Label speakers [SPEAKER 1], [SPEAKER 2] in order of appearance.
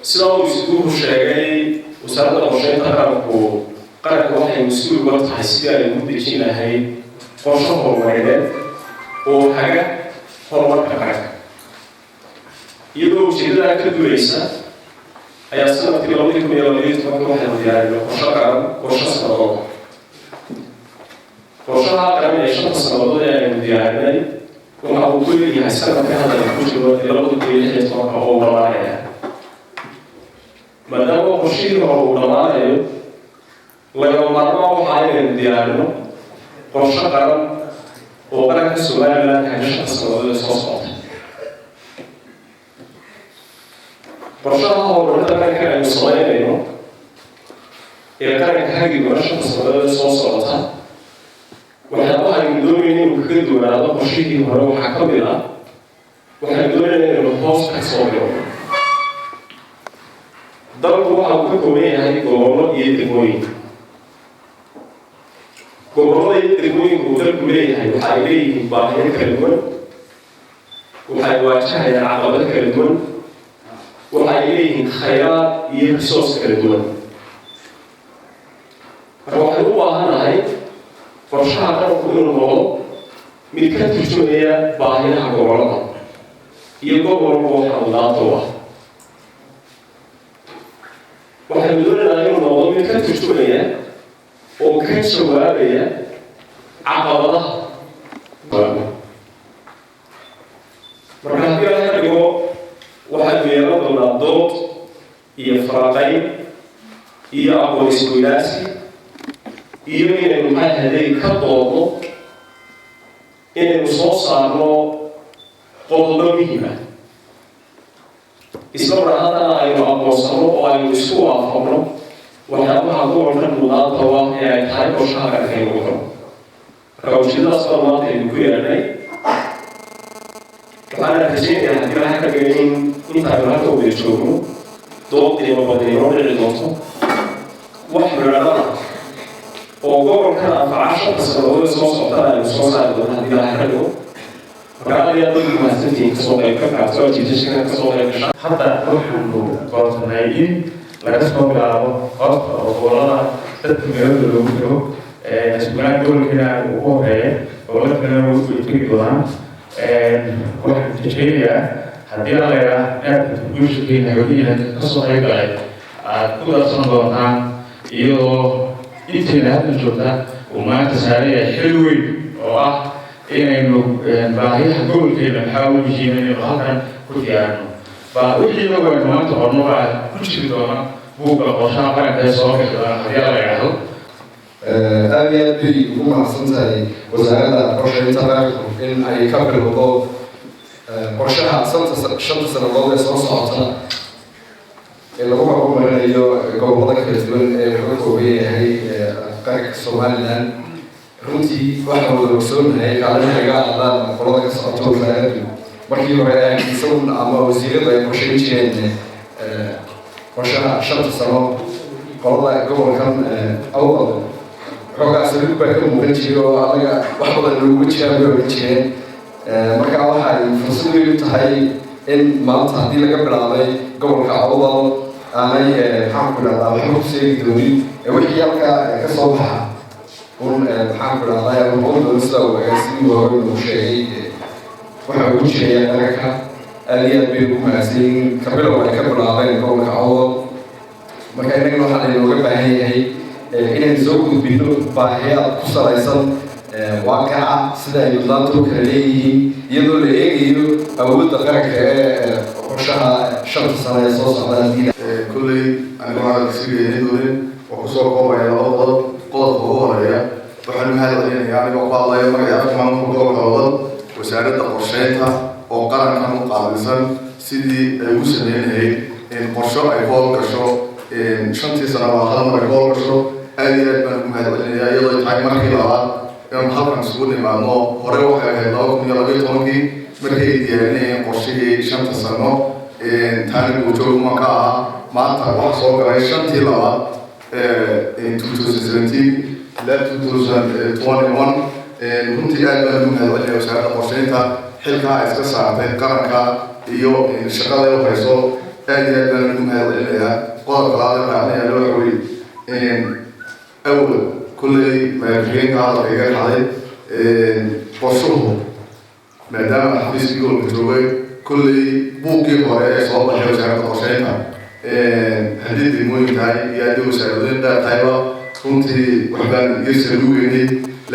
[SPEAKER 1] سلام يسدوه الشيء وسألنا قرشين تقرأوا قرأوا واحد مسؤول وقت حسيا المدة كنا هاي قرشة هرمونية وحاجة هرمون كحاجة يدو شدة كده ليس أي أصلا تقولون يلا تفكروا واحد يعني قرشة كلام قرشة صنادوق قرشة كلام يشوف صنادوق يعني وأقول كل يحسن في هذا الكتب يلا تقولي يتوقع أو وراء مدام قرشين أو وراء لو مرة حاجة ديالنا قرشة كلام وقرأ السؤال لا تهجش صنادوق صوصات قرشة هو بدأ كان يصلي إذا كان حاجة قرشة صنادوق صوصات waxyaabaha aynu doonayna inuu kaga duwanaado qorshihii hore waxaa ka mid ah waxaynu doonaynaa inuu hoos ka soo galo dalku waxa uu ka kooban yahay gobollo iyo degmooyin gobollada iyo degmooyinku uu dalku leeyahay waxa ay leeyihiin baahiyo kala duwan waxay waajahayaan caqabado kala duwan waxa ay leeyihiin khayraad iyo resource kala duwan marka waxay u baahanahay qorshaha qaranku inuu noqdo mid ka turjumaya baahiyaha gobollada iyo gobolka waxa uu daabto ah waxaynu doonaynaa inuu noqdo mid ka turjumaya oo ka jawaabaya caqabadaha marka haddii laga dhigo waxaynu yeelan doonaa dood iyo faraqayn iyo aqoon isweydaarsi iyo inaynu maxay ka doodno inaynu soo saarno qodobo muhiim ah isla mar haddana aynu aqoonsano oo aynu isku waafaqno waxyaabaha gobolkan mudaanta waa ee ay tahay qorshaha qarankeenu wado marka ujeedadaas baa maanta aynu ku yeelnay waxaana rajaynayaa haddii laga ka dhigay in intaaynu halka wada joogno dood qiimo badan inoo dhici doonto wax midhadhada oo gobolkan anfaca shanta sannadood soo socdana aynu soo saari doono haddii laga ka dhigo marka aad iyo aad bay mahadsantihiin kasoo qayb ka qaabto jiidashana kasoo qayb gasha
[SPEAKER 2] hadda waxaanu go'aansanay in laga soo bilaabo qofka oo gobolada dadka meelada loogu jiro isbuucaan gobolkeena ugu horeeya gobolada kalena way tegi doonaan waxaan rajaynayaa haddii la leeyaha aadka bulshakeena weliyaha kasoo qayb galay aad ku darsan doontaan iyadoo inteena hadda joogta uu maanta saaraya xil weyn oo ah inaynu baahiyaha gobolkeena maxaa u yihiin inaynu halkan ku diyaarino wixiina waynu maanta qorno baa ku jiri doona buugga qorshaha qaranka ee soo bixi doona haddii la yidhaahdo
[SPEAKER 3] aad iyo aad bay ugu mahadsan tahay wasaaradda qorshaynta qaranku in ay ka bilowdo qorshaha shanta sannadood ee soo socota ee lagu horumarinayo gobollada kala duwan ee laga kooban yahay qaranka Somaliland runtii waxa uu ogsoonahay kaalinaga aadaan qolada ka socota wasaaraddu markii hore isagun ama wasiirada ay qorshayn jireen qorshaha shanta sano qolada gobolkan awdal xoogaas lagu baa ka muuqan jiray oo anaga wax badan loogu jiraabay oran jireen marka waxay fursad weyn u tahay in maanta haddii laga bilaabay gobolka awdal aanay maxaan ku dhahdaa waxba ku seegi doonin wixii halkaa ka soo baxa un maxaan ku dhahdaa noqon doono sida uu agaasimii hore uu sheegay waxa ugu jiraya dhanka aad iyo aad bay ugu mahadsan yihiin kabilow ay ka bilaabeen gobolka awdal marka innagana waxaa laynooga baahan yahay inaynu soo gudbino baahiyaad ku salaysan waaqaca sida ay mudnaanta u kala leeyihiin iyadoo la eegayo awoodda qaranka ee qorshaha shanta sano ee soo socda
[SPEAKER 4] kulley anigu waxaa kasii doonin oo kusoo koobaya laba qodob qodobka ugu horeeya waxaanu mahadcelinayaa anigoo ku hadlaya magaca maamulka gobolka awdal wasaaradda qorsheynta oo qarankan u qaabilsan sidii ay u sameyn lahayd in qorsho ay hool gasho shantii sano waa hal mar ay hool gasho aad iyo aad baan ugu mahadcelinayaa iyadoo ay tahay markii labaad inaan halkan isugu nimaadno hore waxay ahayd 2012 markay diyaarinayeen qorshihii shanta sano taani guujooguma ka ahaa maanta waxa soo galay shantii labaad 2017 ilaa 2021 runtii aad baan ugu mahadcelinaya wasaaradda qorsheynta xilkaa ay iska saartay qaranka iyo shaqada ay u hayso هذه أنا لكم هذا الإلهة قال قال عليها لوحوي أول كل ما يفين هذا الرجال حالي قصوه ما دام الحديث يقول بتروي كل بوكي وراء صواب الحوزة على قصيرها حديث المهم تاعي يدو سردين ده طيبة كنت وحبان يسلوه